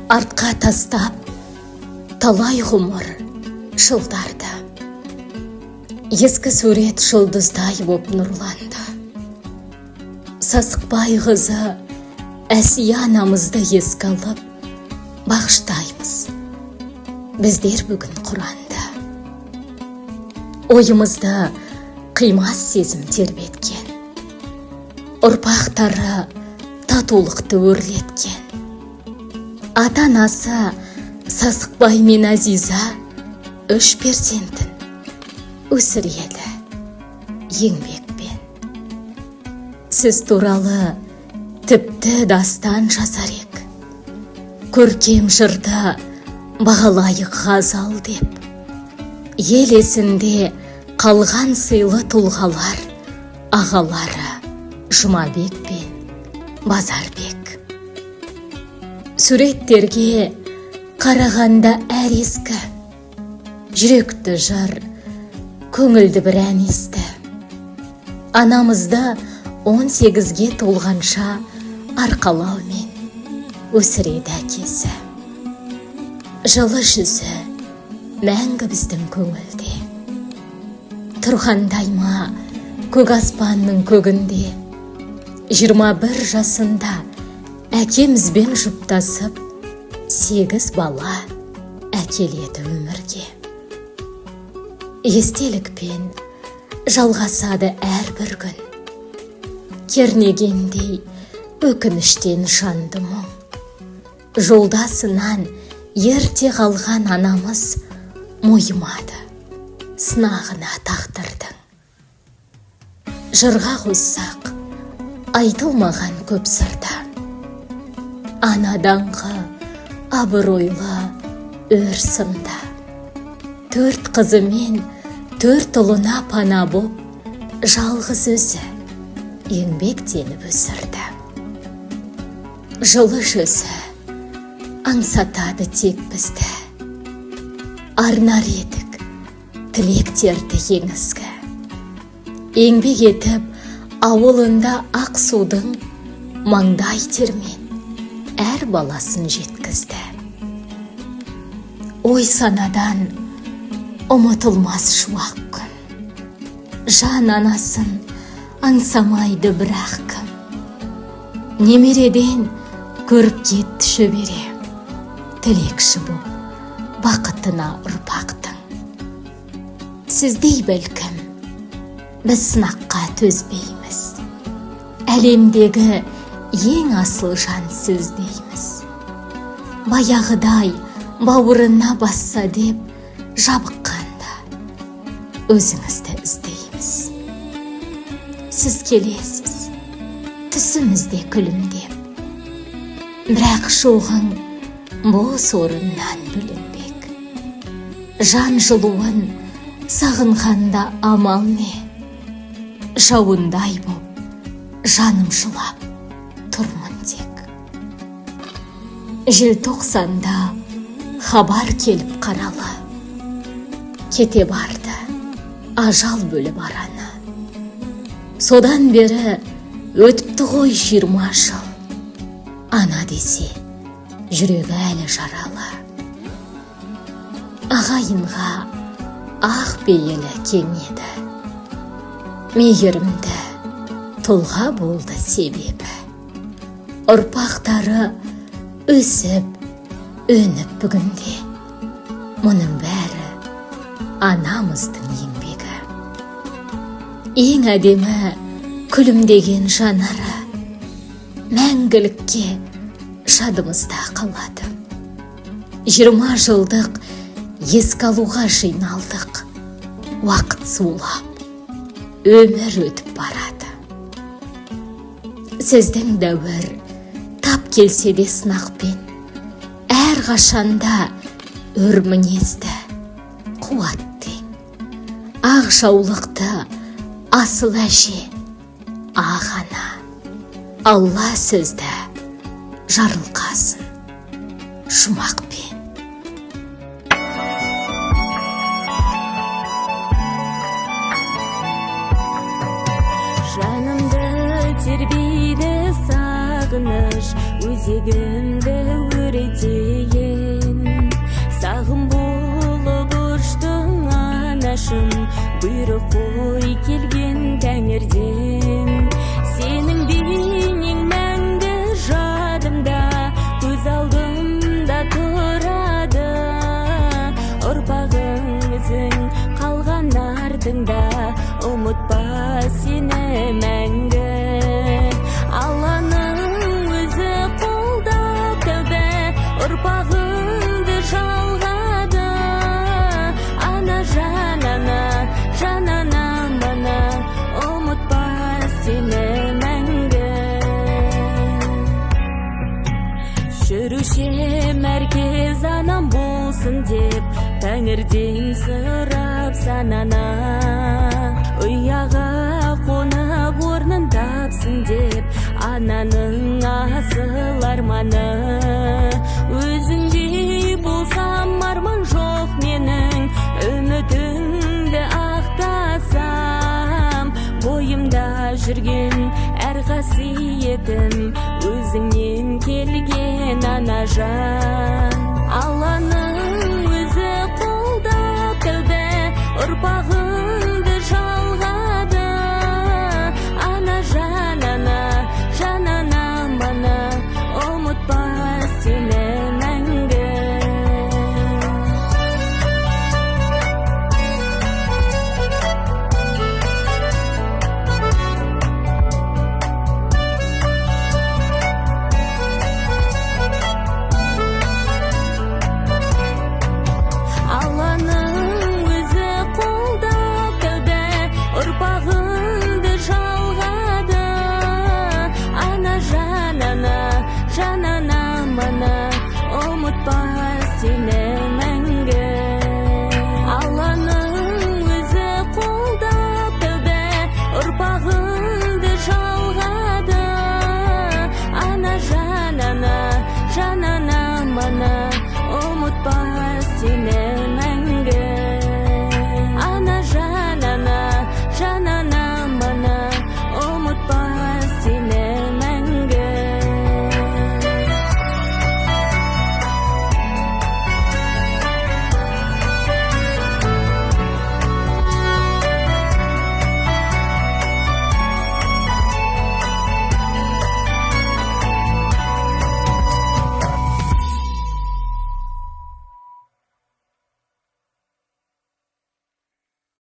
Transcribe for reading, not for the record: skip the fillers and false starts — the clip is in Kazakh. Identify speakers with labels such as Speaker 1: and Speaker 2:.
Speaker 1: артқа тастап талай ғұмыр жылдарды. Ескі сурет жұлдыздай боп нұрланды. Сасықбай қызы Әсия анамызды еске алып бағыштаймыз. Біздер бүгін Құранды. Ойымызды қимас сезім тербеткен. Ұрпақтары татулықты өрлеткен. Ата-анасы Сасықбай мен Азиза 3 перзентін өсіреді еңбекпен. Сіз туралы тіпті дастан жазар ек. Көркем жырда бағалайық ғазал деп. Ел есінде қалған сыйлы тұлғалар ағалары Жұмабек пен Базарбек. Суреттерге қарағанда әр ескі, жүректі жыр, көңілді бір ән есті. Анамызды 18-ге толғанша арқалаумен өсіреді әкесі. Жылы жүзі мәңгі біздің көңілде. Тұрғандай ма көк аспанның көгінде. 21 жасында әкемізбен жұптасып 8 бала әкеледі өмірге. Естелікпен жалғасады әрбір күн. Кернегендей өкініштен жанды мұң. Жолдасынан ерте қалған анамыз мойымады сынағына тағдырдың. Жырға қоссақ айтылмаған көп сырда. Ана даңқы абыройлы өр сында. 4 қызы мен 4 ұлына пана боп, жалғыз өзі еңбектеніп өсірді. Жылы жүзі аңсатады тек бізді. Арнар едік тілектерді еңізгі. Еңбек етіп ауылында Ақсудың маңдай термен әр баласын жеткізді. Ой санадан ұмытылмас шуақ күн. Жан анасын аңсамайды бірақ кім. Немереден көріп кетті шөбере. Тілекші боп бақытына ұрпақтың. Сіздей бәлкім біз сынаққа төзбейміз. Әлемдегі ең асыл жан сіздейміз. Баяғыдай бауырына басса деп жабыққанда өзіңізді іздейміз. Сіз келесіз түсімізде күлімдеп. Бірақ шоғың бос орыннан бүлінбек. Жан жылуын сағынғанда амал не? Жауындай боп жаным жылап тұрмын тек. Желтоқсанда хабар келіп қаралы. Кете барды ажал бөліп араны. Содан бері өтіпті ғой 20 жыл. Ана десе жүрегі әлі жаралы. Ағайынға ақ бейілі кеңеді. Мейірімді тұлға болды себебі. Ұрпақтары өсіп, өніп бүгінде. Мұның бәрі анамыздың еңбегі. Ең әдемі күлімдеген жанары мәңгілікке жадымызда қалады. 20 жылдық еске алуға жиналдық. Уақыт сулап, өмір өтіп барады. Сіздің дәуір тап келсе де сынақпен, әр қашанда өр мінезді, қуатты, ақ жаулықты асыл әже, ағана. Алла сізді жарылқасын жұмақпен.
Speaker 2: Жанымды тербейді сағыныш. сағыныш өзегімді өртеген. Сағым болып ұштың анашым, бұйрық қой келген тәңірден. Сенің бейнең мәңгі жадымда, көз алдымда тұрады. Ұрпағыңызың қалған артыңда, ұмытпа сені мәңгі. Алланың өзі қолдап тәубе, ұрпағыңды жалғады. Ана жанана, жанана мана, ұмытпа сені мәңгі. Жүруші мәркез анам болсын деп, тәңірден сұрап санана. Ұяға қонып орнын тапсын деп, ананың асыл арманы. Өзіңдей болсам арман жоқ менің, үмітіңді ақтасам. Бойымда жүрген әр қасиетім, өзіңнен келген ана жан. Алланың өзі қолдап тәубе, ұрпағыңды